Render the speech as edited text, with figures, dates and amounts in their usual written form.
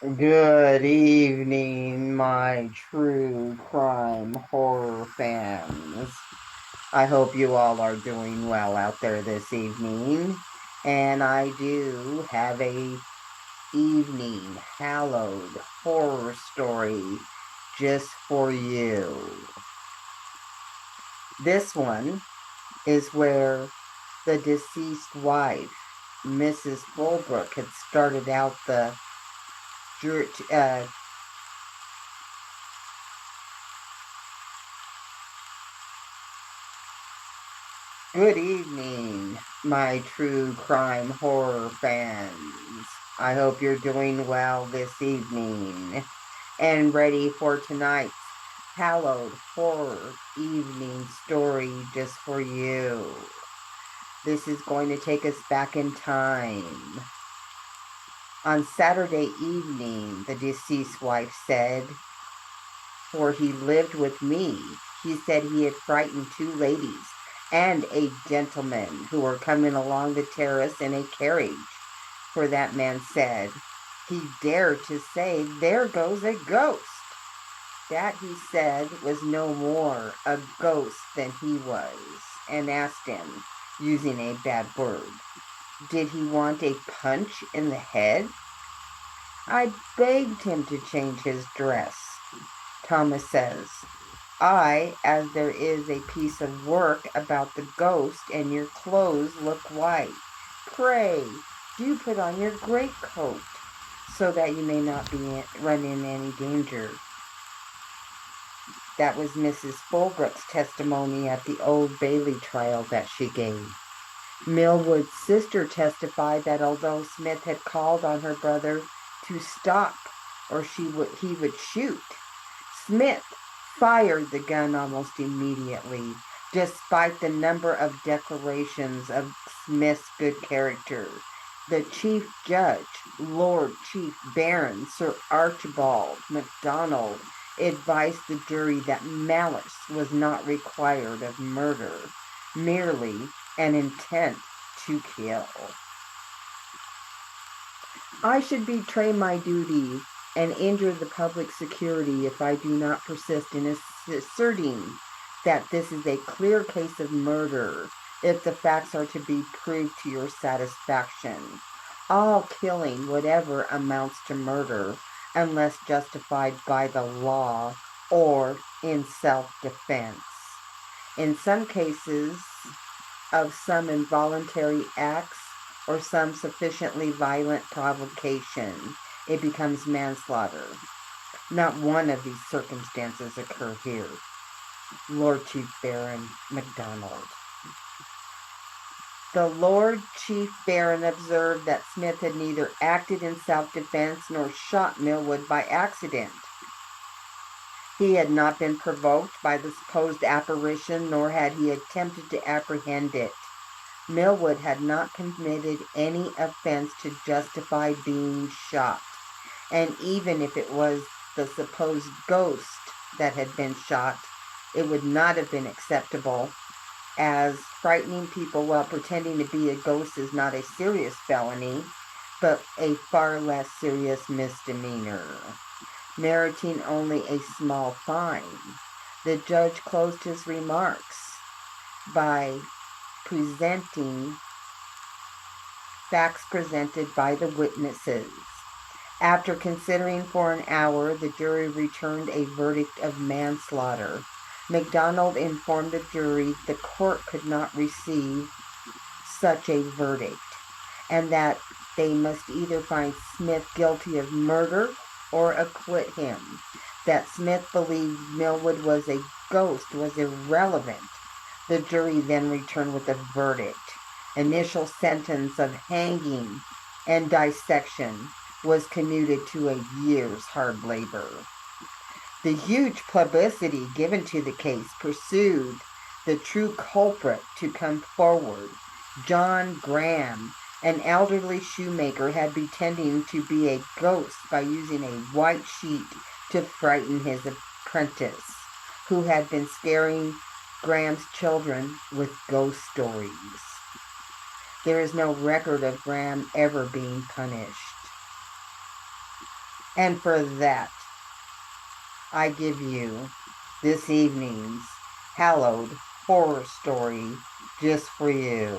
Good evening, my true crime horror fans. I hope you all are doing well out there this evening. And I do have a evening hallowed horror story just for you. This one is where the deceased wife, Mrs. Fulbrook, had started out the uh, Good evening, my true crime horror fans. I hope you're doing well this evening and ready for tonight's Hallowed Horror evening story just for you. This is going to take us back in time. On Saturday evening, the deceased wife said, for he lived with me. He said he had frightened two ladies and a gentleman who were coming along the terrace in a carriage. For that man said, he dared to say, there goes a ghost. That, he said, was no more a ghost than he was, and asked him, using a bad word, did he want a punch in the head? I begged him to change his dress. Thomas says, as there is a piece of work about the ghost and your clothes look white. Pray, do put on your greatcoat so that you may not run in any danger. That was Mrs. Fulbrook's testimony at the Old Bailey trial that she gave. Millwood's sister testified that although Smith had called on her brother to stop or he would shoot, Smith fired the gun almost immediately, despite the number of declarations of Smith's good character. The Chief Judge, Lord Chief Baron Sir Archibald MacDonald, advised the jury that malice was not required of murder, merely an intent to kill. I should betray my duty and injure the public security if I do not persist in asserting that this is a clear case of murder if the facts are to be proved to your satisfaction. All killing, whatever amounts to murder, unless justified by the law or in self-defense. In some cases of some involuntary acts, or some sufficiently violent provocation, it becomes manslaughter. Not one of these circumstances occur here. Lord Chief Baron MacDonald. The Lord Chief Baron observed that Smith had neither acted in self-defense nor shot Millwood by accident. He had not been provoked by the supposed apparition, nor had he attempted to apprehend it. Millwood had not committed any offense to justify being shot, and even if it was the supposed ghost that had been shot, it would not have been acceptable, as frightening people while pretending to be a ghost is not a serious felony, but a far less serious misdemeanor, meriting only a small fine. The judge closed his remarks by presenting facts presented by the witnesses. After considering for an hour, the jury returned a verdict of manslaughter. MacDonald informed the jury the court could not receive such a verdict, and that they must either find Smith guilty of murder or acquit him. That Smith believed Millwood was a ghost was irrelevant. The jury then returned with a verdict. Initial sentence of hanging and dissection was commuted to a year's hard labor. The huge publicity given to the case pursued the true culprit to come forward. John Graham, an elderly shoemaker, had pretending to be a ghost by using a white sheet to frighten his apprentice, who had been scaring Graham's children with ghost stories. There is no record of Graham ever being punished. And for that, I give you this evening's hallowed horror story just for you.